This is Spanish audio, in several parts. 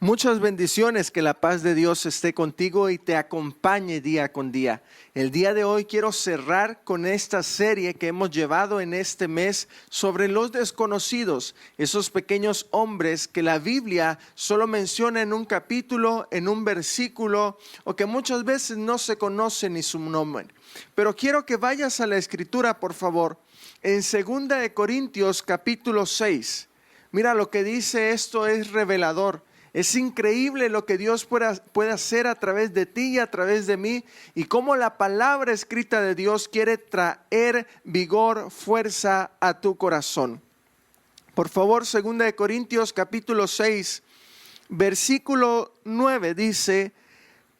Muchas bendiciones, que la paz de Dios esté contigo y te acompañe día con día. El día de hoy quiero cerrar con esta serie que hemos llevado en este mes sobre los desconocidos, esos pequeños hombres que la Biblia solo menciona en un capítulo, en un versículo, o que muchas veces no se conoce ni su nombre. Pero quiero que vayas a la Escritura, por favor, en 2 de Corintios capítulo 6. Mira lo que dice, esto es revelador. Es increíble lo que Dios puede hacer a través de ti y a través de mí, y cómo la palabra escrita de Dios quiere traer vigor, fuerza a tu corazón. Por favor, 2 de Corintios capítulo 6, versículo 9 dice: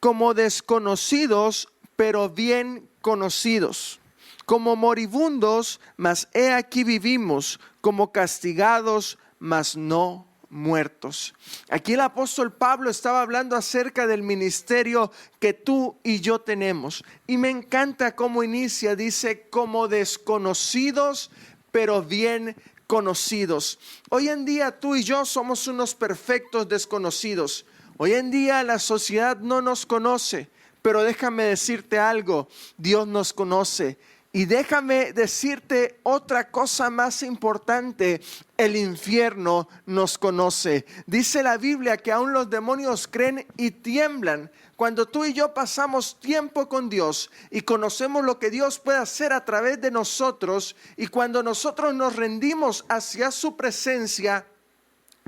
como desconocidos, pero bien conocidos; como moribundos, mas he aquí vivimos; como castigados, mas no muertos. Aquí el apóstol Pablo estaba hablando acerca del ministerio que tú y yo tenemos, y me encanta cómo inicia. Dice: como desconocidos, pero bien conocidos. Hoy en día tú y yo somos unos perfectos desconocidos. Hoy en día la sociedad no nos conoce, pero déjame decirte algo: Dios nos conoce. Y déjame decirte otra cosa más importante: el infierno nos conoce. Dice la Biblia que aún los demonios creen y tiemblan cuando tú y yo pasamos tiempo con Dios y conocemos lo que Dios puede hacer a través de nosotros, y cuando nosotros nos rendimos hacia su presencia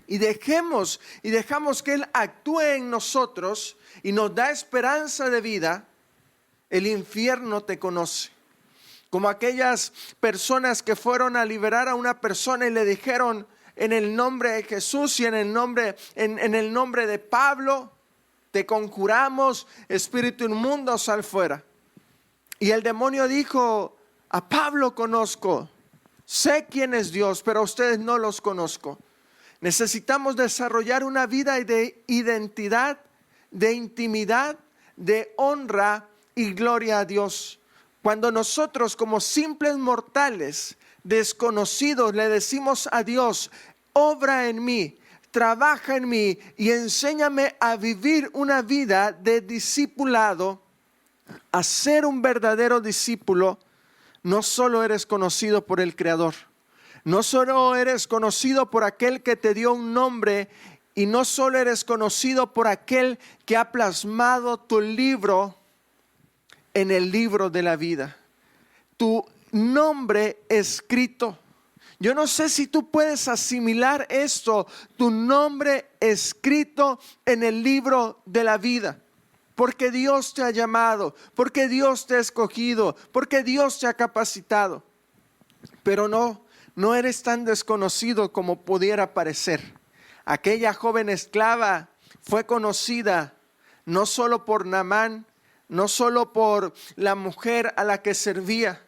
y dejamos que Él actúe en nosotros y nos da esperanza de vida, el infierno te conoce. Como aquellas personas que fueron a liberar a una persona y le dijeron: en el nombre de Jesús y en el nombre de Pablo, te conjuramos, espíritu inmundo, sal fuera. Y el demonio dijo: a Pablo conozco, sé quién es Dios, pero a ustedes no los conozco. Necesitamos desarrollar una vida de identidad, de intimidad, de honra y gloria a Dios. Cuando nosotros, como simples mortales desconocidos, le decimos a Dios: obra en mí, trabaja en mí y enséñame a vivir una vida de discipulado, a ser un verdadero discípulo, no solo eres conocido por el Creador, no solo eres conocido por aquel que te dio un nombre, y no solo eres conocido por aquel que ha plasmado tu libro en el libro de la vida, tu nombre escrito. Yo no sé si tú puedes asimilar esto: tu nombre escrito en el libro de la vida, porque Dios te ha llamado, porque Dios te ha escogido, porque Dios te ha capacitado. Pero no eres tan desconocido como pudiera parecer. Aquella joven esclava fue conocida no solo por Naamán, no solo por la mujer a la que servía,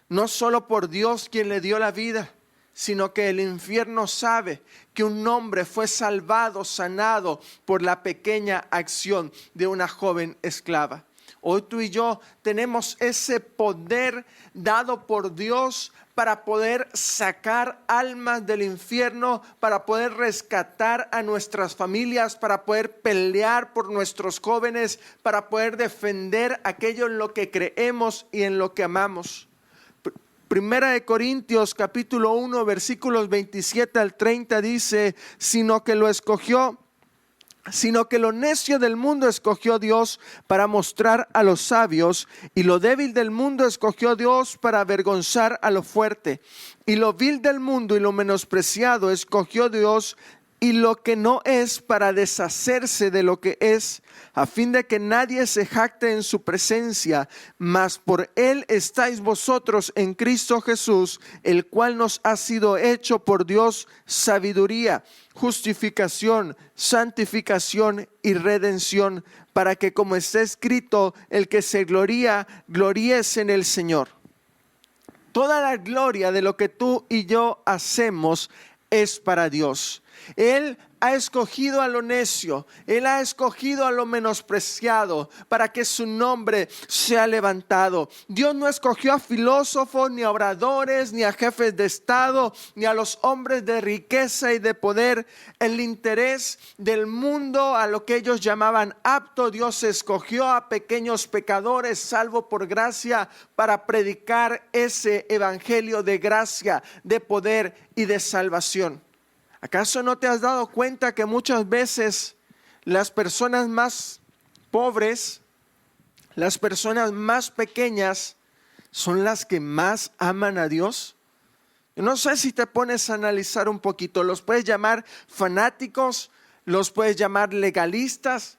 no solo por Dios quien le dio la vida, sino que el infierno sabe que un hombre fue salvado, sanado por la pequeña acción de una joven esclava. Hoy tú y yo tenemos ese poder dado por Dios para poder sacar almas del infierno, para poder rescatar a nuestras familias, para poder pelear por nuestros jóvenes, para poder defender aquello en lo que creemos y en lo que amamos. Primera de Corintios capítulo 1 versículos 27 al 30 dice: sino que lo necio del mundo escogió Dios para mostrar a los sabios, y lo débil del mundo escogió Dios para avergonzar a lo fuerte, y lo vil del mundo y lo menospreciado escogió Dios, y lo que no es, para deshacerse de lo que es, a fin de que nadie se jacte en su presencia. Mas por Él estáis vosotros en Cristo Jesús, el cual nos ha sido hecho por Dios sabiduría, justificación, santificación y redención, para que, como está escrito, el que se gloría, gloríese en el Señor. Toda la gloria de lo que tú y yo hacemos es para Dios. Él ha escogido a lo necio, Él ha escogido a lo menospreciado para que su nombre sea levantado. Dios no escogió a filósofos, ni a oradores, ni a jefes de estado, ni a los hombres de riqueza y de poder. El interés del mundo, a lo que ellos llamaban apto, Dios escogió a pequeños pecadores, salvo por gracia, para predicar ese evangelio de gracia, de poder y de salvación. ¿Acaso no te has dado cuenta que muchas veces las personas más pobres, las personas más pequeñas, son las que más aman a Dios? Yo no sé si te pones a analizar un poquito, los puedes llamar fanáticos, los puedes llamar legalistas,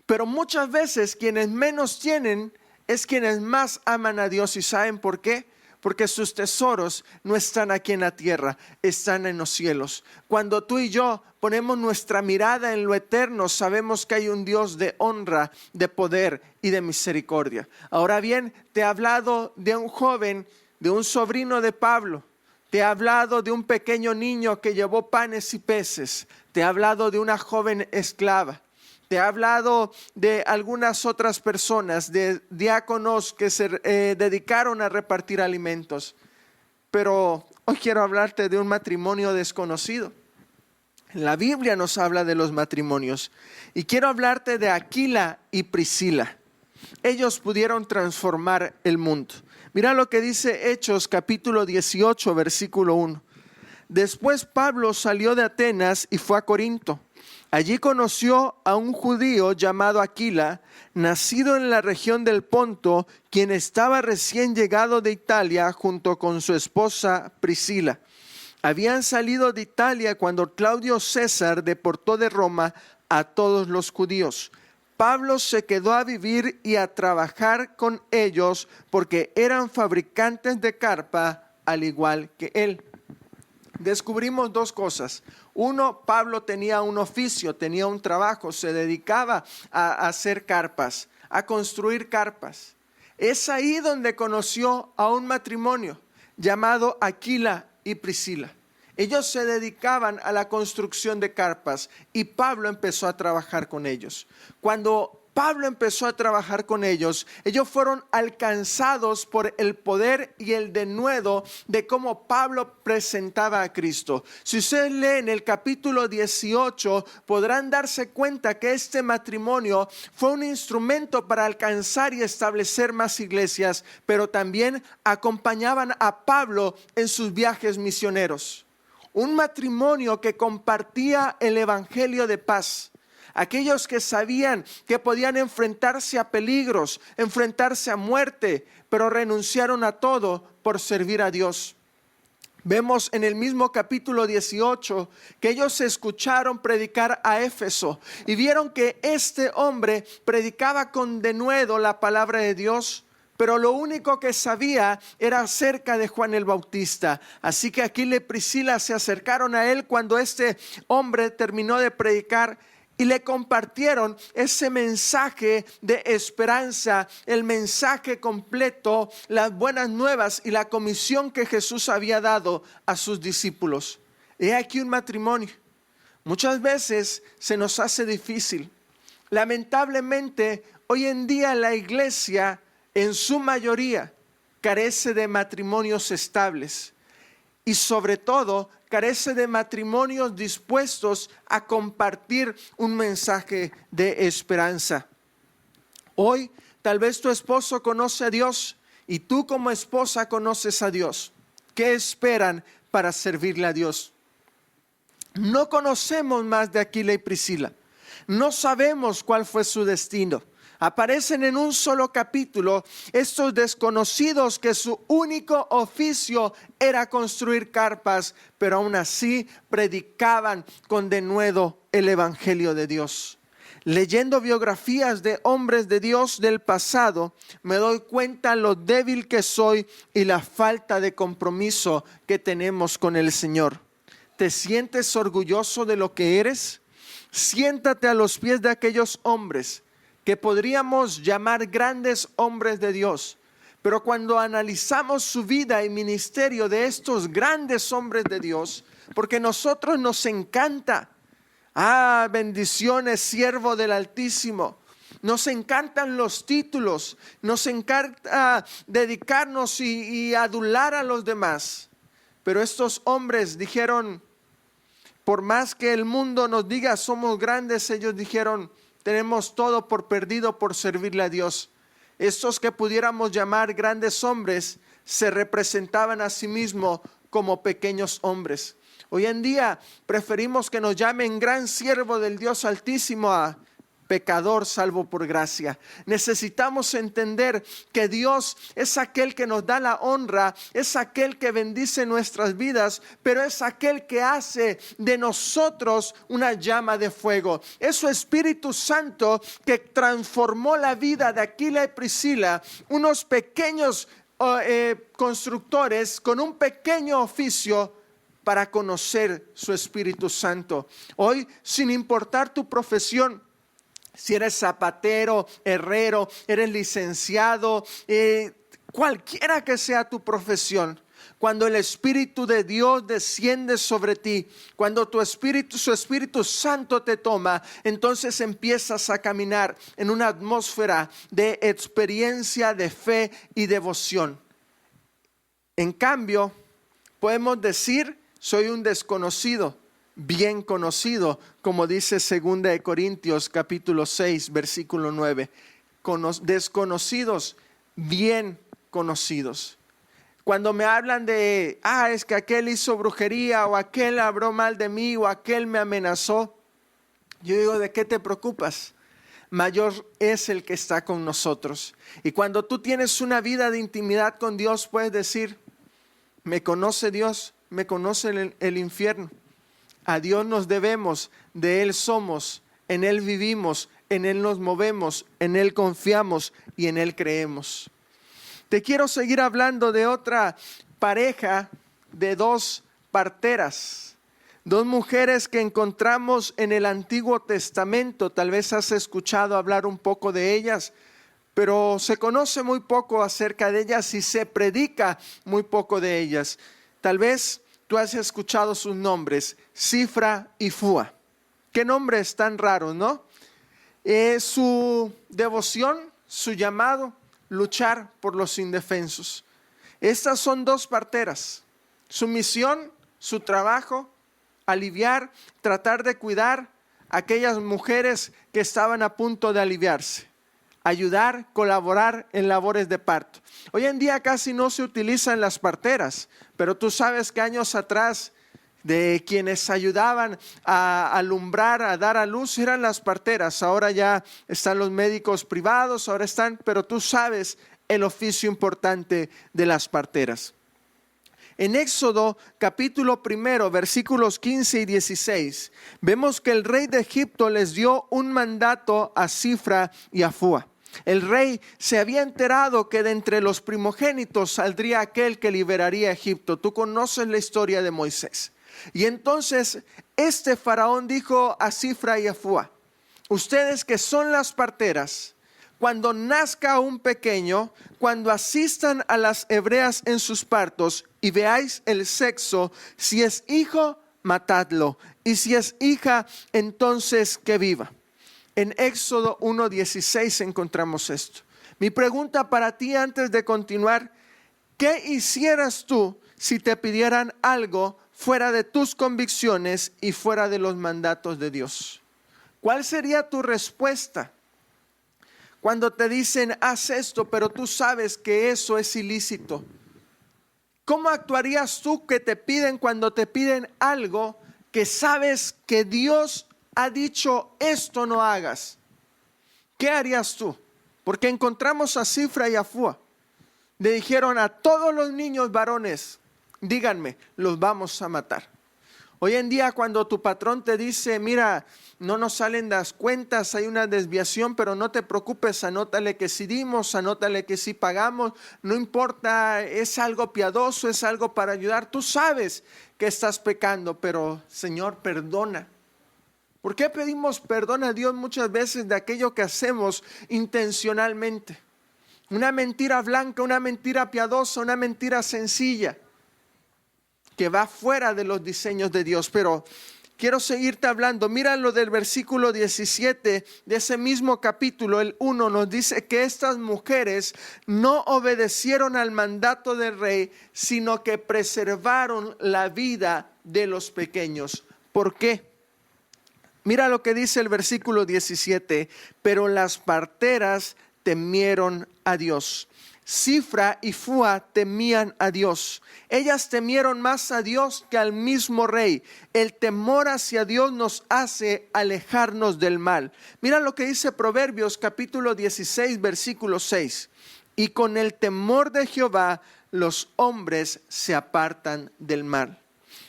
pero muchas veces quienes menos tienen es quienes más aman a Dios. ¿Y saben por qué? Porque sus tesoros no están aquí en la tierra, están en los cielos. Cuando tú y yo ponemos nuestra mirada en lo eterno, sabemos que hay un Dios de honra, de poder y de misericordia. Ahora bien, te he hablado de un joven, de un sobrino de Pablo. Te he hablado de un pequeño niño que llevó panes y peces. Te he hablado de una joven esclava. Te he hablado de algunas otras personas, de diáconos que se dedicaron a repartir alimentos. Pero hoy quiero hablarte de un matrimonio desconocido. La Biblia nos habla de los matrimonios. Y quiero hablarte de Aquila y Priscila. Ellos pudieron transformar el mundo. Mira lo que dice Hechos capítulo 18, versículo 1. Después Pablo salió de Atenas y fue a Corinto. Allí conoció a un judío llamado Aquila, nacido en la región del Ponto, quien estaba recién llegado de Italia junto con su esposa Priscila. Habían salido de Italia cuando Claudio César deportó de Roma a todos los judíos. Pablo se quedó a vivir y a trabajar con ellos porque eran fabricantes de carpa al igual que él. Descubrimos dos cosas. Uno, Pablo tenía un oficio, tenía un trabajo, se dedicaba a hacer carpas, a construir carpas. Es ahí donde conoció a un matrimonio llamado Aquila y Priscila. Ellos se dedicaban a la construcción de carpas y Pablo empezó a trabajar con ellos. Cuando Pablo empezó a trabajar con ellos, ellos fueron alcanzados por el poder y el denuedo de cómo Pablo presentaba a Cristo. Si ustedes leen el capítulo 18, podrán darse cuenta que este matrimonio fue un instrumento para alcanzar y establecer más iglesias, pero también acompañaban a Pablo en sus viajes misioneros. Un matrimonio que compartía el evangelio de paz. Aquellos que sabían que podían enfrentarse a peligros, enfrentarse a muerte, pero renunciaron a todo por servir a Dios. Vemos en el mismo capítulo 18 que ellos escucharon predicar a Éfeso y vieron que este hombre predicaba con denuedo la palabra de Dios, pero lo único que sabía era acerca de Juan el Bautista. Así que Aquila y Priscila se acercaron a él cuando este hombre terminó de predicar y le compartieron ese mensaje de esperanza, el mensaje completo, las buenas nuevas y la comisión que Jesús había dado a sus discípulos. He aquí un matrimonio. Muchas veces se nos hace difícil. Lamentablemente, hoy en día la iglesia, en su mayoría, carece de matrimonios estables. Y sobre todo, carece de matrimonios dispuestos a compartir un mensaje de esperanza. Hoy, tal vez tu esposo conoce a Dios y tú como esposa conoces a Dios. ¿Qué esperan para servirle a Dios? No conocemos más de Aquila y Priscila. No sabemos cuál fue su destino. Aparecen en un solo capítulo estos desconocidos que su único oficio era construir carpas, pero aún así predicaban con denuedo el evangelio de Dios. Leyendo biografías de hombres de Dios del pasado, me doy cuenta lo débil que soy y la falta de compromiso que tenemos con el Señor. ¿Te sientes orgulloso de lo que eres? Siéntate a los pies de aquellos hombres que podríamos llamar grandes hombres de Dios, pero cuando analizamos su vida y ministerio de estos grandes hombres de Dios, porque a nosotros nos encanta Ah, bendiciones, siervo del Altísimo. Nos encantan los títulos, nos encanta dedicarnos y adular a los demás. Pero estos hombres dijeron, por más que el mundo nos diga somos grandes, ellos dijeron, tenemos todo por perdido por servirle a Dios. Estos que pudiéramos llamar grandes hombres se representaban a sí mismos como pequeños hombres. Hoy en día preferimos que nos llamen gran siervo del Dios Altísimo a pecador salvo por gracia. Necesitamos entender que Dios es aquel que nos da la honra, es aquel que bendice nuestras vidas, pero es aquel que hace de nosotros una llama de fuego. Es su Espíritu Santo que transformó la vida de Aquila y Priscila, unos pequeños constructores con un pequeño oficio para conocer su Espíritu Santo. Hoy, sin importar tu profesión, si eres zapatero, herrero, eres licenciado, cualquiera que sea tu profesión, cuando el Espíritu de Dios desciende sobre ti, cuando su Espíritu Santo te toma, entonces empiezas a caminar en una atmósfera de experiencia, de fe y devoción. En cambio, podemos decir, soy un desconocido, bien conocido, como dice 2 Corintios capítulo 6, versículo 9. Desconocidos, bien conocidos. Cuando me hablan de, es que aquel hizo brujería, o aquel habló mal de mí, o aquel me amenazó, yo digo, ¿de qué te preocupas? Mayor es el que está con nosotros. Y cuando tú tienes una vida de intimidad con Dios, puedes decir, me conoce Dios, me conoce el infierno. A Dios nos debemos, de Él somos, en Él vivimos, en Él nos movemos, en Él confiamos y en Él creemos. Te quiero seguir hablando de otra pareja de dos parteras, dos mujeres que encontramos en el Antiguo Testamento. Tal vez has escuchado hablar un poco de ellas, pero se conoce muy poco acerca de ellas y se predica muy poco de ellas. Tal vez tú has escuchado sus nombres, Sifra y Fua. Qué nombres tan raros, ¿no? Su devoción, su llamado, luchar por los indefensos. Estas son dos parteras. Su misión, su trabajo, aliviar, tratar de cuidar a aquellas mujeres que estaban a punto de aliviarse. Ayudar, colaborar en labores de parto. Hoy en día casi no se utilizan las parteras, pero tú sabes que años atrás de quienes ayudaban a alumbrar, a dar a luz, eran las parteras. Ahora ya están los médicos privados, pero tú sabes el oficio importante de las parteras. En Éxodo capítulo 1, versículos 15 y 16, vemos que el rey de Egipto les dio un mandato a Sifra y a Fua. El rey se había enterado que de entre los primogénitos saldría aquel que liberaría a Egipto. Tú conoces la historia de Moisés. Y entonces este faraón dijo a Sifra y a Fua, ustedes que son las parteras, cuando nazca un pequeño, cuando asistan a las hebreas en sus partos y veáis el sexo, si es hijo, matadlo, y si es hija, entonces que viva. En Éxodo 1:16 encontramos esto. Mi pregunta para ti antes de continuar, ¿qué hicieras tú si te pidieran algo fuera de tus convicciones y fuera de los mandatos de Dios? ¿Cuál sería tu respuesta? Cuando te dicen, haz esto, pero tú sabes que eso es ilícito. ¿Cómo actuarías tú cuando te piden algo que sabes que Dios ha dicho, esto no hagas? ¿Qué harías tú? Porque encontramos a Sifra y a Fua. Le dijeron a todos los niños varones, díganme, los vamos a matar. Hoy en día cuando tu patrón te dice, mira, no nos salen las cuentas, hay una desviación, pero no te preocupes, anótale que sí dimos, anótale que sí pagamos, no importa, es algo piadoso, es algo para ayudar. Tú sabes que estás pecando, pero Señor, perdona. ¿Por qué pedimos perdón a Dios muchas veces de aquello que hacemos intencionalmente? Una mentira blanca, una mentira piadosa, una mentira sencilla, que va fuera de los diseños de Dios. Pero quiero seguirte hablando. Mira lo del versículo 17 de ese mismo capítulo, el 1, nos dice que estas mujeres no obedecieron al mandato del rey, sino que preservaron la vida de los pequeños. ¿Por qué? Mira lo que dice el versículo 17, pero las parteras temieron a Dios. Sifra y Fua temían a Dios. Ellas temieron más a Dios que al mismo rey. El temor hacia Dios nos hace alejarnos del mal. Mira lo que dice Proverbios capítulo 16, versículo 6. Y con el temor de Jehová los hombres se apartan del mal.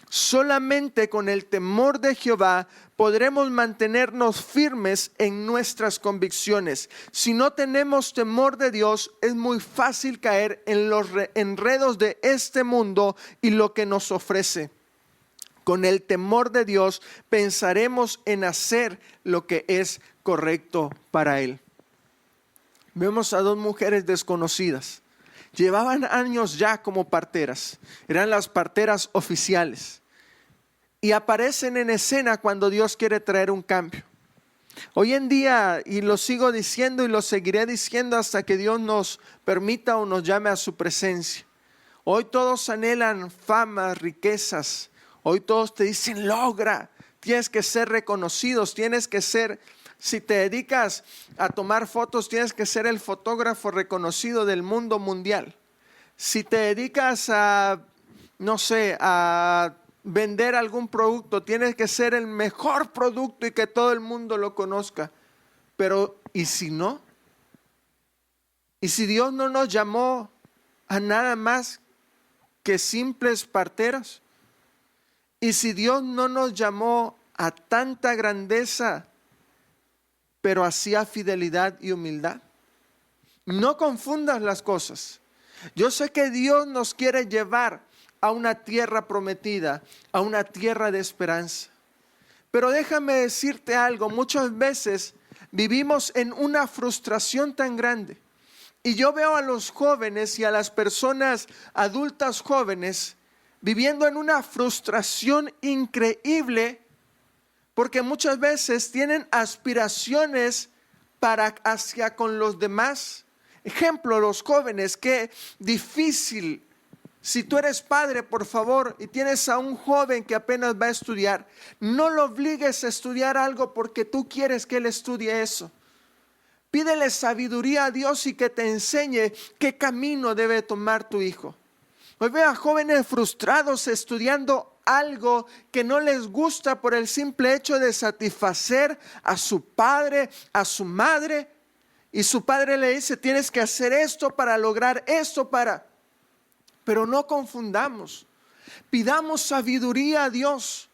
Solamente con el temor de Jehová podremos mantenernos firmes en nuestras convicciones. Si no tenemos temor de Dios, es muy fácil caer en los enredos de este mundo y lo que nos ofrece. Con el temor de Dios pensaremos en hacer lo que es correcto para Él. Vemos a dos mujeres desconocidas. Llevaban años ya como parteras. Eran las parteras oficiales. Y aparecen en escena cuando Dios quiere traer un cambio. Hoy en día, y lo sigo diciendo y lo seguiré diciendo hasta que Dios nos permita o nos llame a su presencia. Hoy todos anhelan fama, riquezas. Hoy todos te dicen logra. Tienes que ser reconocidos, tienes que ser, si te dedicas a tomar fotos, tienes que ser el fotógrafo reconocido del mundo mundial. Si te dedicas a, no sé, a vender algún producto, tienes que ser el mejor producto y que todo el mundo lo conozca. Pero ¿y si no? ¿Y si Dios no nos llamó a nada más que simples parteras? ¿Y si Dios no nos llamó a tanta grandeza, pero hacía fidelidad y humildad? No confundas las cosas. Yo sé que Dios nos quiere llevar a una tierra prometida, a una tierra de esperanza. Pero déjame decirte algo, muchas veces vivimos en una frustración tan grande. Y yo veo a los jóvenes y a las personas adultas jóvenes viviendo en una frustración increíble, porque muchas veces tienen aspiraciones para hacia con los demás. Ejemplo, los jóvenes, qué difícil. Si tú eres padre, por favor, y tienes a un joven que apenas va a estudiar, no lo obligues a estudiar algo porque tú quieres que él estudie eso. Pídele sabiduría a Dios y que te enseñe qué camino debe tomar tu hijo. Hoy veo a jóvenes frustrados estudiando algo que no les gusta por el simple hecho de satisfacer a su padre, a su madre. Y su padre le dice, tienes que hacer esto para lograr esto para... Pero no confundamos, pidamos sabiduría a Dios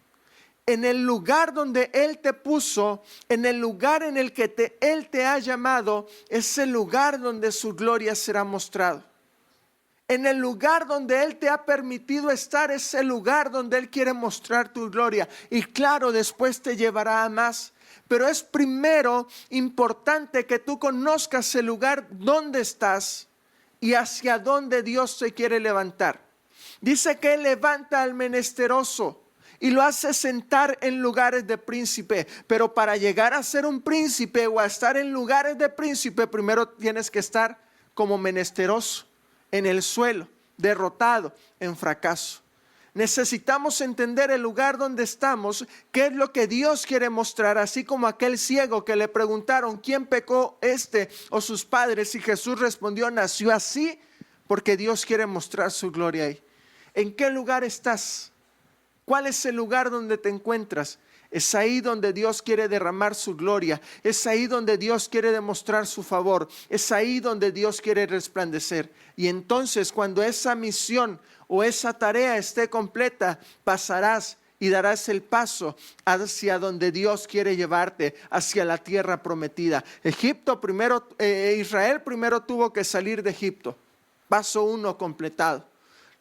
en el lugar donde Él te puso, en el lugar en el que Él te ha llamado, es el lugar donde su gloria será mostrado. En el lugar donde Él te ha permitido estar, es el lugar donde Él quiere mostrar tu gloria. Y claro, después te llevará a más. Pero es primero importante que tú conozcas el lugar donde estás y hacia dónde Dios te quiere levantar. Dice que Él levanta al menesteroso y lo hace sentar en lugares de príncipe. Pero para llegar a ser un príncipe o a estar en lugares de príncipe, primero tienes que estar como menesteroso, en el suelo, derrotado, en fracaso. Necesitamos entender el lugar donde estamos, qué es lo que Dios quiere mostrar, así como aquel ciego que le preguntaron, ¿quién pecó este o sus padres? Y Jesús respondió, nació así porque Dios quiere mostrar su gloria ahí. ¿En qué lugar estás? ¿Cuál es el lugar donde te encuentras? Es ahí donde Dios quiere derramar su gloria. Es ahí donde Dios quiere demostrar su favor. Es ahí donde Dios quiere resplandecer. Y entonces cuando esa misión o esa tarea esté completa, pasarás y darás el paso hacia donde Dios quiere llevarte, hacia la tierra prometida. Israel primero tuvo que salir de Egipto. Paso 1 completado.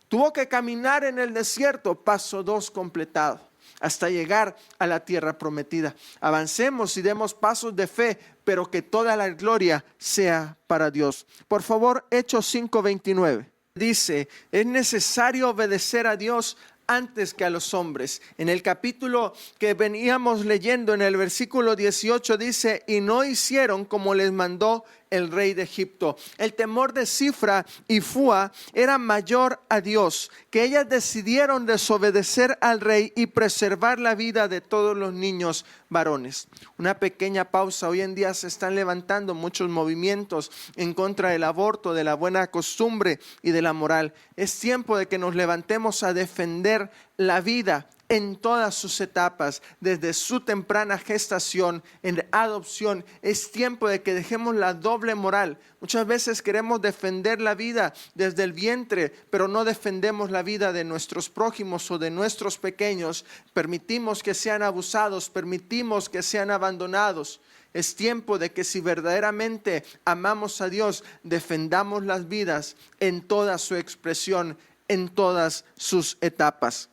Tuvo que caminar en el desierto. Paso 2 completado. Hasta llegar a la tierra prometida. Avancemos y demos pasos de fe, pero que toda la gloria sea para Dios. Por favor, Hechos 5:29. Dice, es necesario obedecer a Dios antes que a los hombres. En el capítulo que veníamos leyendo, en el versículo 18 dice, y no hicieron como les mandó el rey de Egipto. El temor de Cifra y Fua era mayor a Dios, que ellas decidieron desobedecer al rey y preservar la vida de todos los niños varones. Una pequeña pausa. Hoy en día se están levantando muchos movimientos en contra del aborto, de la buena costumbre y de la moral. Es tiempo de que nos levantemos a defender la vida en todas sus etapas, desde su temprana gestación, en adopción. Es tiempo de que dejemos la doble moral. Muchas veces queremos defender la vida desde el vientre, pero no defendemos la vida de nuestros prójimos o de nuestros pequeños. Permitimos que sean abusados, permitimos que sean abandonados. Es tiempo de que si verdaderamente amamos a Dios, defendamos las vidas en toda su expresión, en todas sus etapas.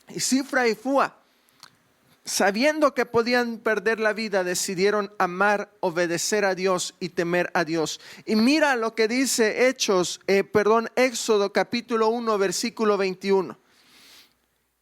Y Cifra y Fua, sabiendo que podían perder la vida, decidieron amar, obedecer a Dios y temer a Dios. Y mira lo que dice Éxodo capítulo 1 versículo 21.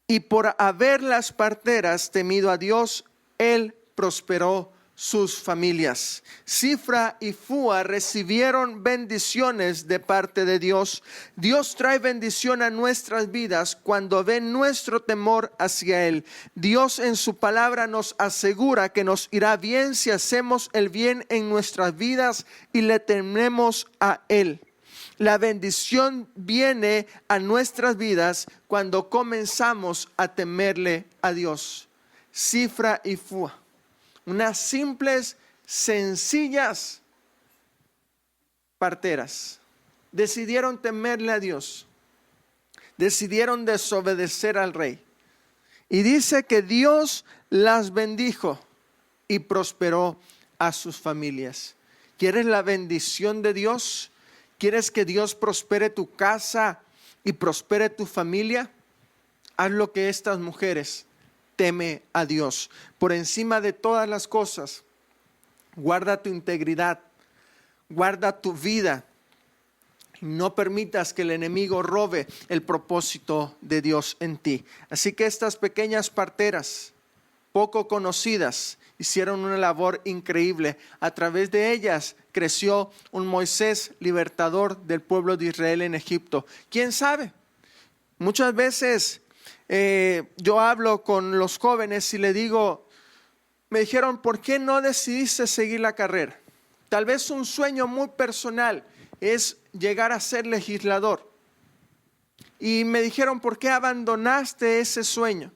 Y por haber las parteras temido a Dios, Él prosperó sus familias. Cifra y Fua recibieron bendiciones de parte de Dios. Dios trae bendición a nuestras vidas cuando ve nuestro temor hacia Él. Dios en su palabra nos asegura que nos irá bien si hacemos el bien en nuestras vidas y le tememos a Él. La bendición viene a nuestras vidas cuando comenzamos a temerle a Dios. Cifra y Fua, unas simples, sencillas parteras, decidieron temerle a Dios, decidieron desobedecer al rey. Y dice que Dios las bendijo y prosperó a sus familias. ¿Quieres la bendición de Dios? ¿Quieres que Dios prospere tu casa y prospere tu familia? Haz lo que estas mujeres. Teme a Dios. Por encima de todas las cosas, guarda tu integridad, guarda tu vida. No permitas que el enemigo robe el propósito de Dios en ti. Así que estas pequeñas parteras, poco conocidas, hicieron una labor increíble. A través de ellas creció un Moisés libertador del pueblo de Israel en Egipto. ¿Quién sabe? Muchas veces yo hablo con los jóvenes y le digo, me dijeron, ¿por qué no decidiste seguir la carrera? Tal vez un sueño muy personal es llegar a ser legislador. Y me dijeron, ¿por qué abandonaste ese sueño?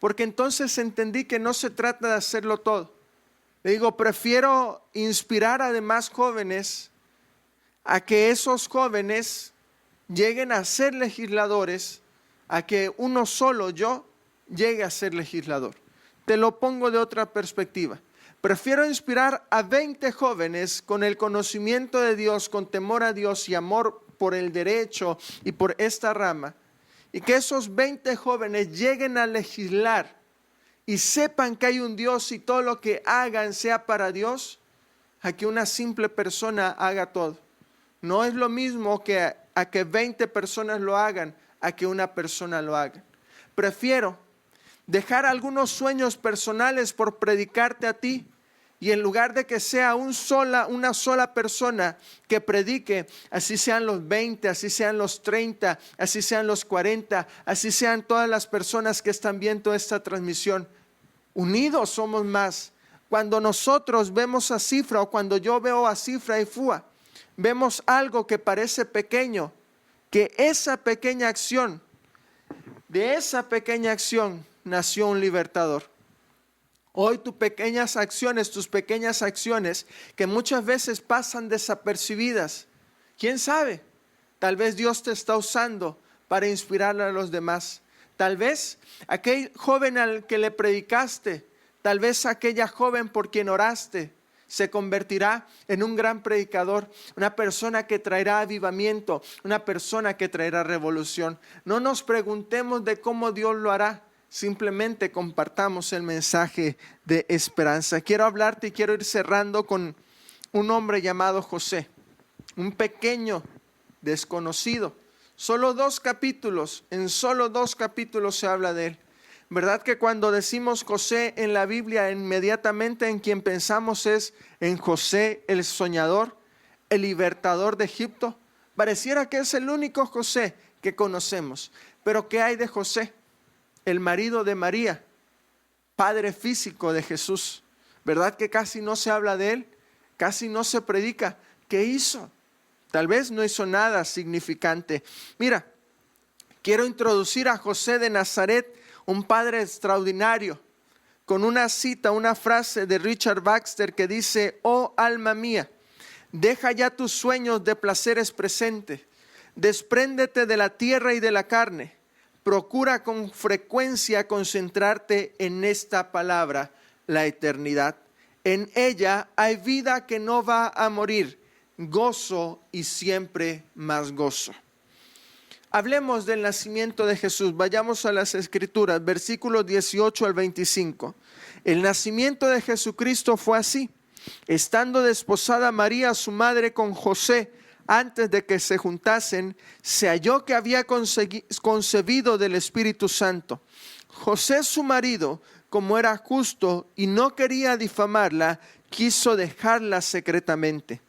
Porque entonces entendí que no se trata de hacerlo todo. Le digo, prefiero inspirar a demás jóvenes a que esos jóvenes lleguen a ser legisladores, a que uno solo yo llegue a ser legislador. Te lo pongo de otra perspectiva. Prefiero inspirar a 20 jóvenes con el conocimiento de Dios, con temor a Dios y amor por el derecho y por esta rama, y que esos 20 jóvenes lleguen a legislar y sepan que hay un Dios y todo lo que hagan sea para Dios, a que una simple persona haga todo. No es lo mismo que a que 20 personas lo hagan, a que una persona lo haga. Prefiero dejar algunos sueños personales por predicarte a ti, y en lugar de que sea una sola persona que predique, así sean los 20, así sean los 30, así sean los 40, así sean todas las personas que están viendo esta transmisión. Unidos somos más. Cuando nosotros vemos a Cifra, o cuando yo veo a Cifra y Fua, vemos algo que parece pequeño, que esa pequeña acción, de esa pequeña acción nació un libertador. Hoy tus pequeñas acciones que muchas veces pasan desapercibidas, ¿quién sabe? Tal vez Dios te está usando para inspirar a los demás. Tal vez aquel joven al que le predicaste, tal vez aquella joven por quien oraste, se convertirá en un gran predicador, una persona que traerá avivamiento, una persona que traerá revolución. No nos preguntemos de cómo Dios lo hará, simplemente compartamos el mensaje de esperanza. Quiero hablarte y quiero ir cerrando con un hombre llamado José, un pequeño desconocido. Solo 2 capítulos, en solo 2 capítulos se habla de él. ¿Verdad que cuando decimos José en la Biblia, inmediatamente en quien pensamos es en José el soñador, el libertador de Egipto? Pareciera que es el único José que conocemos. Pero ¿qué hay de José? El marido de María, padre físico de Jesús. ¿Verdad que casi no se habla de él? Casi no se predica. ¿Qué hizo? Tal vez no hizo nada significante. Mira, quiero introducir a José de Nazaret, un padre extraordinario, con una cita, una frase de Richard Baxter que dice: oh alma mía, deja ya tus sueños de placeres presentes, despréndete de la tierra y de la carne, procura con frecuencia concentrarte en esta palabra, la eternidad. En ella hay vida que no va a morir, gozo y siempre más gozo. Hablemos del nacimiento de Jesús. Vayamos a las Escrituras, versículos 18 al 25. El nacimiento de Jesucristo fue así. Estando desposada María, su madre, con José, antes de que se juntasen, se halló que había concebido del Espíritu Santo. José, su marido, como era justo y no quería difamarla, quiso dejarla secretamente.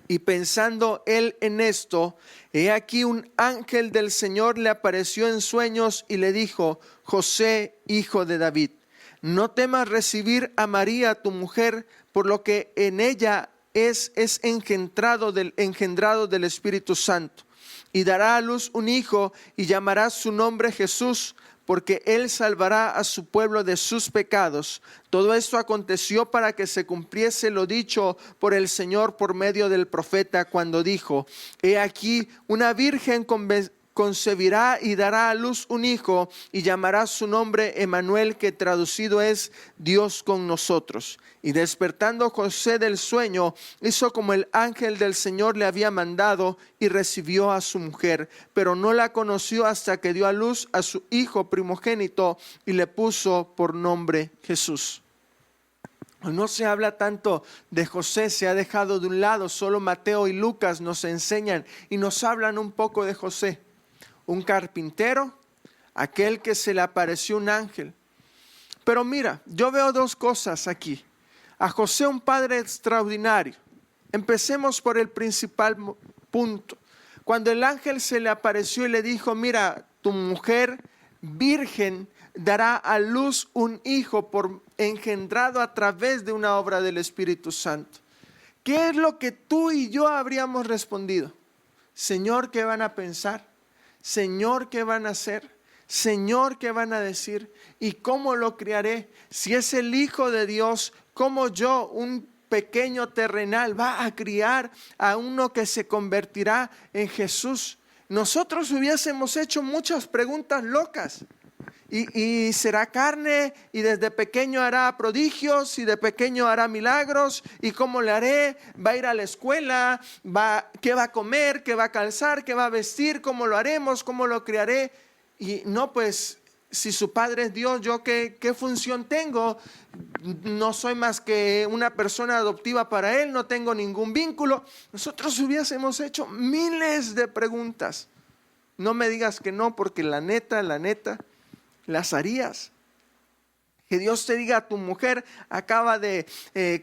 Y pensando él en esto, he aquí un ángel del Señor le apareció en sueños y le dijo: José, hijo de David, no temas recibir a María tu mujer, por lo que en ella es engendrado del Espíritu Santo. Y dará a luz un hijo y llamará su nombre Jesús, porque él salvará a su pueblo de sus pecados. Todo esto aconteció para que se cumpliese lo dicho por el Señor por medio del profeta, cuando dijo: he aquí, una virgen concebirá y dará a luz un hijo, y llamará su nombre Emmanuel, que traducido es Dios con nosotros. Y despertando José del sueño, hizo como el ángel del Señor le había mandado, y recibió a su mujer, pero no la conoció hasta que dio a luz a su hijo primogénito, y le puso por nombre Jesús. No se habla tanto de José, se ha dejado de un lado. Solo Mateo y Lucas nos enseñan y nos hablan un poco de José. Un carpintero, aquel que se le apareció un ángel. Pero mira, yo veo 2 cosas aquí. A José, un padre extraordinario. Empecemos por el principal punto. Cuando el ángel se le apareció y le dijo: mira, tu mujer virgen dará a luz un hijo engendrado a través de una obra del Espíritu Santo. ¿Qué es lo que tú y yo habríamos respondido? Señor, ¿qué van a pensar? Señor, ¿qué van a hacer? Señor, ¿qué van a decir? ¿Y cómo lo criaré? Si es el Hijo de Dios, ¿cómo yo, un pequeño terrenal, va a criar a uno que se convertirá en Jesús? Nosotros hubiésemos hecho muchas preguntas locas. Y será carne, y desde pequeño hará prodigios, y de pequeño hará milagros, y cómo le haré, va a ir a la escuela, qué va a comer, qué va a calzar, qué va a vestir, cómo lo haremos, cómo lo criaré. Y no, pues si su padre es Dios, ¿yo qué función tengo? No soy más que una persona adoptiva para él, no tengo ningún vínculo. Nosotros hubiésemos hecho miles de preguntas. No me digas que no, porque la neta, las harías. Que Dios te diga: tu mujer acaba de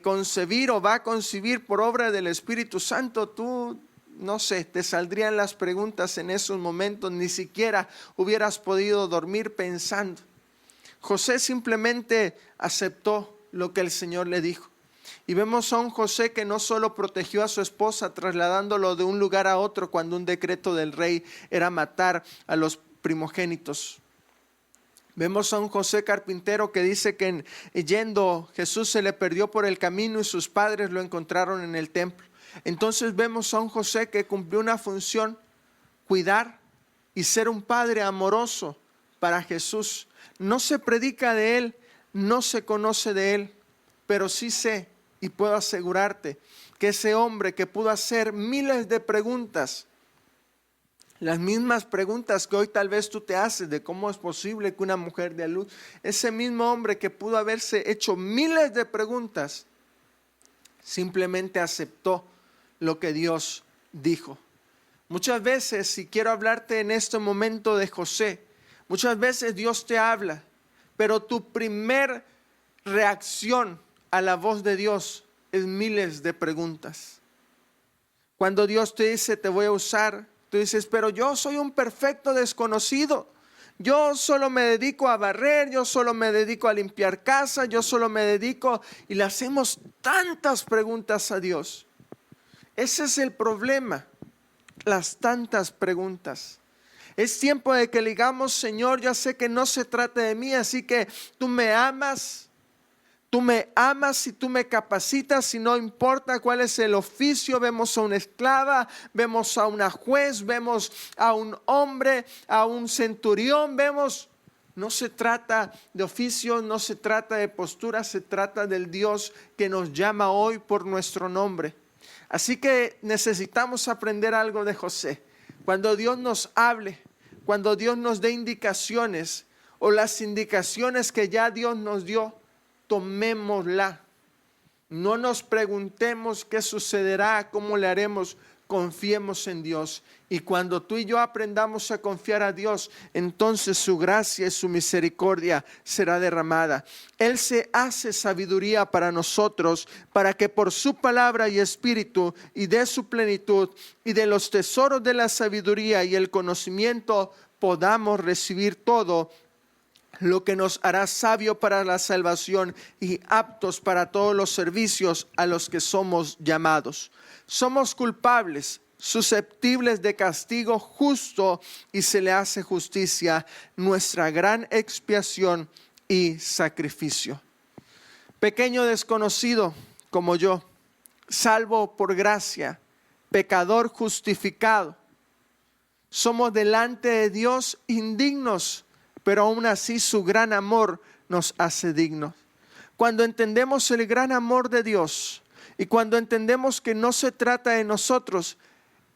concebir o va a concebir por obra del Espíritu Santo. Tú, no sé, te saldrían las preguntas en esos momentos. Ni siquiera hubieras podido dormir pensando. José simplemente aceptó lo que el Señor le dijo. Y vemos a un José que no solo protegió a su esposa trasladándolo de un lugar a otro cuando un decreto del rey era matar a los primogénitos. Vemos a un José carpintero que dice que yendo Jesús se le perdió por el camino y sus padres lo encontraron en el templo. Entonces vemos a un José que cumplió una función: cuidar y ser un padre amoroso para Jesús. No se predica de él, no se conoce de él, pero sí sé y puedo asegurarte que ese hombre que pudo hacer miles de preguntas, las mismas preguntas que hoy tal vez tú te haces de cómo es posible que una mujer dé a luz, ese mismo hombre que pudo haberse hecho miles de preguntas, simplemente aceptó lo que Dios dijo. Muchas veces, si quiero hablarte en este momento de José, muchas veces Dios te habla, pero tu primer reacción a la voz de Dios es miles de preguntas. Cuando Dios te dice, te voy a usar, tú dices, pero yo soy un perfecto desconocido. Yo solo me dedico a barrer, yo solo me dedico a limpiar casa, yo solo me dedico, y le hacemos tantas preguntas a Dios. Ese es el problema, las tantas preguntas. Es tiempo de que le digamos, Señor, ya sé que no se trata de mí, así que tú me amas y tú me capacitas, y no importa cuál es el oficio. Vemos a una esclava, vemos a una juez, vemos a un hombre, a un centurión, no se trata de oficio, no se trata de postura, se trata del Dios que nos llama hoy por nuestro nombre. Así que necesitamos aprender algo de José. Cuando Dios nos hable, cuando Dios nos dé indicaciones, o las indicaciones que ya Dios nos dio, tomémosla. No nos preguntemos qué sucederá, cómo le haremos. Confiemos en Dios. Y cuando tú y yo aprendamos a confiar a Dios, entonces su gracia y su misericordia será derramada. Él se hace sabiduría para nosotros, para que por su palabra y espíritu y de su plenitud y de los tesoros de la sabiduría y el conocimiento podamos recibir todo lo que nos hará sabio para la salvación y aptos para todos los servicios a los que somos llamados. Somos culpables, susceptibles de castigo justo, y se le hace justicia, nuestra gran expiación y sacrificio. Pequeño desconocido como yo, salvo por gracia, pecador justificado. Somos delante de Dios indignos, pero aún así su gran amor nos hace dignos. Cuando entendemos el gran amor de Dios y cuando entendemos que no se trata de nosotros,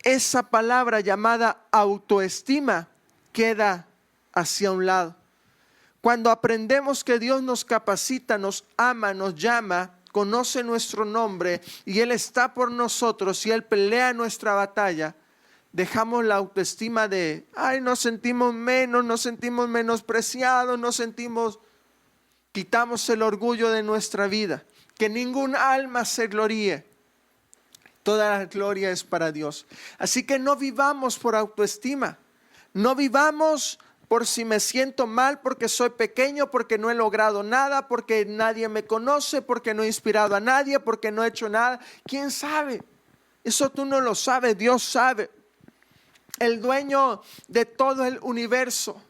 esa palabra llamada autoestima queda hacia un lado. Cuando aprendemos que Dios nos capacita, nos ama, nos llama, conoce nuestro nombre y Él está por nosotros y Él pelea nuestra batalla, dejamos la autoestima de, nos sentimos menospreciados, quitamos el orgullo de nuestra vida. Que ningún alma se gloríe. Toda la gloria es para Dios. Así que no vivamos por autoestima. No vivamos por si me siento mal porque soy pequeño, porque no he logrado nada, porque nadie me conoce, porque no he inspirado a nadie, porque no he hecho nada. ¿Quién sabe? Eso tú no lo sabes, Dios sabe. El dueño de todo el universo,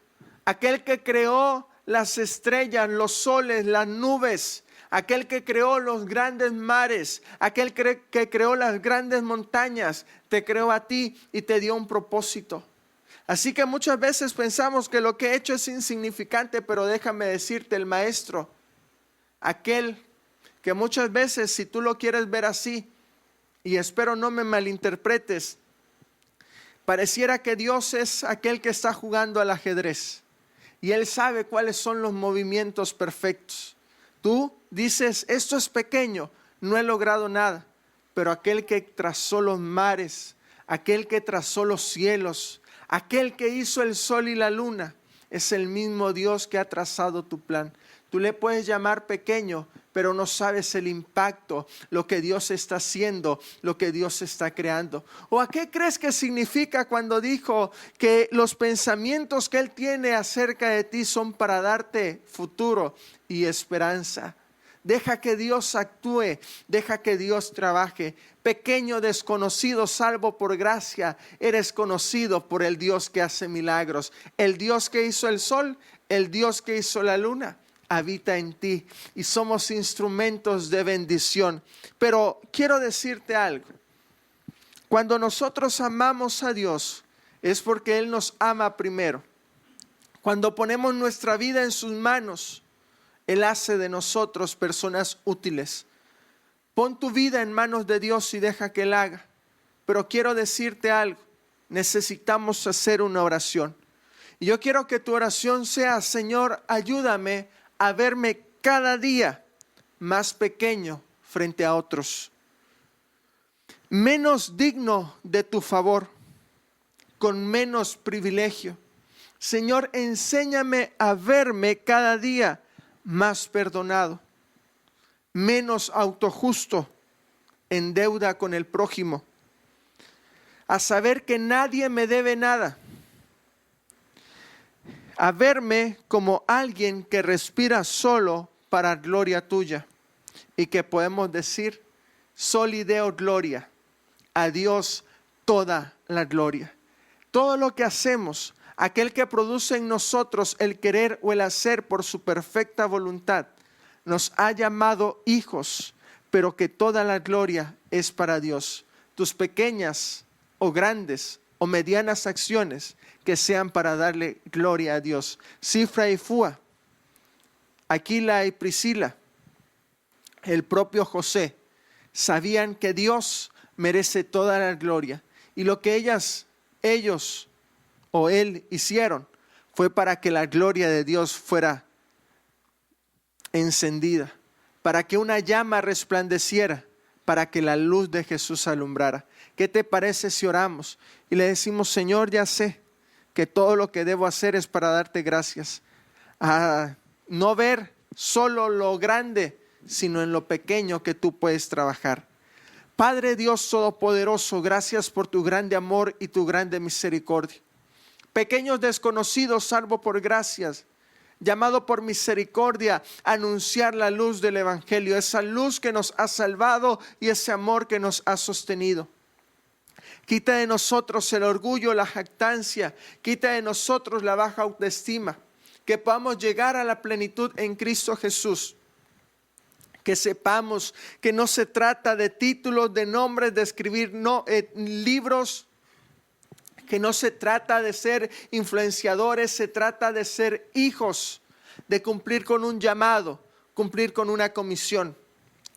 aquel que creó las estrellas, los soles, las nubes, aquel que creó los grandes mares, aquel que creó las grandes montañas, te creó a ti y te dio un propósito. Así que muchas veces pensamos que lo que he hecho es insignificante, pero déjame decirte, el maestro, aquel que muchas veces, si tú lo quieres ver así, y espero no me malinterpretes, pareciera que Dios es aquel que está jugando al ajedrez y Él sabe cuáles son los movimientos perfectos. Tú dices, esto es pequeño, no he logrado nada, pero aquel que trazó los mares, aquel que trazó los cielos, aquel que hizo el sol y la luna, es el mismo Dios que ha trazado tu plan. Tú le puedes llamar pequeño, pero no sabes el impacto, lo que Dios está haciendo, lo que Dios está creando. ¿O a qué crees que significa cuando dijo que los pensamientos que Él tiene acerca de ti son para darte futuro y esperanza? Deja que Dios actúe, deja que Dios trabaje. Pequeño desconocido, salvo por gracia, eres conocido por el Dios que hace milagros. El Dios que hizo el sol, el Dios que hizo la luna, habita en ti y somos instrumentos de bendición. Pero quiero decirte algo. Cuando nosotros amamos a Dios, es porque Él nos ama primero. Cuando ponemos nuestra vida en sus manos, Él hace de nosotros personas útiles. Pon tu vida en manos de Dios y deja que Él haga. Pero quiero decirte algo. Necesitamos hacer una oración. Y yo quiero que tu oración sea, Señor, ayúdame a verme cada día más pequeño frente a otros. Menos digno de tu favor. con menos privilegio. Señor, enséñame a verme cada día más perdonado, menos autojusto, en deuda con el prójimo, a saber que nadie me debe nada, a verme como alguien que respira solo para gloria tuya y que podemos decir, soli Deo gloria, a Dios toda la gloria. Todo lo que hacemos, aquel que produce en nosotros el querer o el hacer por su perfecta voluntad, nos ha llamado hijos, pero que toda la gloria es para Dios. Tus pequeñas o grandes o medianas acciones que sean para darle gloria a Dios. Cifra y Fua, Aquila y Priscila, el propio José, sabían que Dios merece toda la gloria. Y lo que ellos o él hicieron fue para que la gloria de Dios fuera encendida, para que una llama resplandeciera, para que la luz de Jesús alumbrara. ¿Qué te parece si oramos y le decimos, Señor, ya sé que todo lo que debo hacer es para darte gracias? A no ver solo lo grande, sino en lo pequeño que tú puedes trabajar. Padre Dios Todopoderoso, gracias por tu grande amor y tu grande misericordia. Pequeños desconocidos, salvo por gracias, llamado por misericordia a anunciar la luz del Evangelio, esa luz que nos ha salvado y ese amor que nos ha sostenido. Quita de nosotros el orgullo, la jactancia, quita de nosotros la baja autoestima, que podamos llegar a la plenitud en Cristo Jesús. Que sepamos que no se trata de títulos, de nombres, de escribir libros, que no se trata de ser influenciadores, se trata de ser hijos, de cumplir con un llamado, cumplir con una comisión.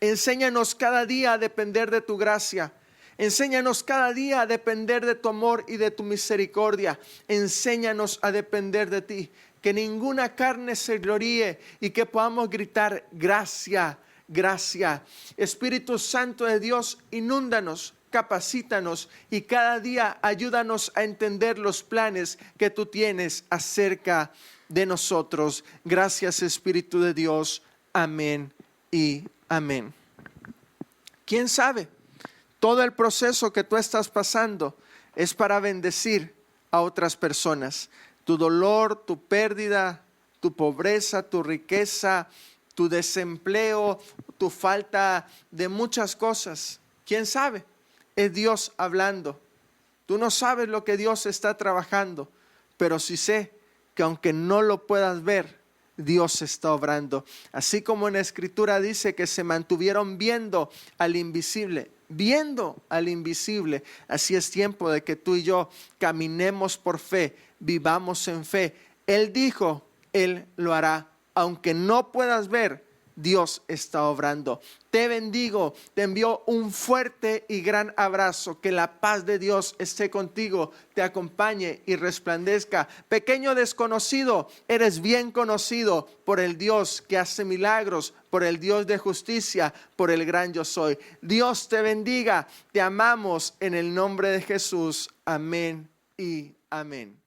Enséñanos cada día a depender de tu gracia. Enséñanos cada día a depender de tu amor y de tu misericordia. Enséñanos a depender de ti. Que ninguna carne se gloríe y que podamos gritar gracia, gracia. Espíritu Santo de Dios, inúndanos, capacítanos y cada día ayúdanos a entender los planes que tú tienes acerca de nosotros. Gracias, Espíritu de Dios. Amén y amén. ¿Quién sabe? Todo el proceso que tú estás pasando es para bendecir a otras personas. Tu dolor, tu pérdida, tu pobreza, tu riqueza, tu desempleo, tu falta de muchas cosas. ¿Quién sabe? Es Dios hablando. Tú no sabes lo que Dios está trabajando, pero sí sé que aunque no lo puedas ver, Dios está obrando. Así como en la Escritura dice que se mantuvieron viendo al invisible, así es tiempo de que tú y yo caminemos por fe, vivamos en fe. Él dijo, Él lo hará. Aunque no puedas ver, Dios está obrando. Te bendigo, te envío un fuerte y gran abrazo. Que la paz de Dios esté contigo, te acompañe y resplandezca. Pequeño desconocido, eres bien conocido por el Dios que hace milagros, por el Dios de justicia, por el gran yo soy. Dios te bendiga, te amamos en el nombre de Jesús. Amén y amén.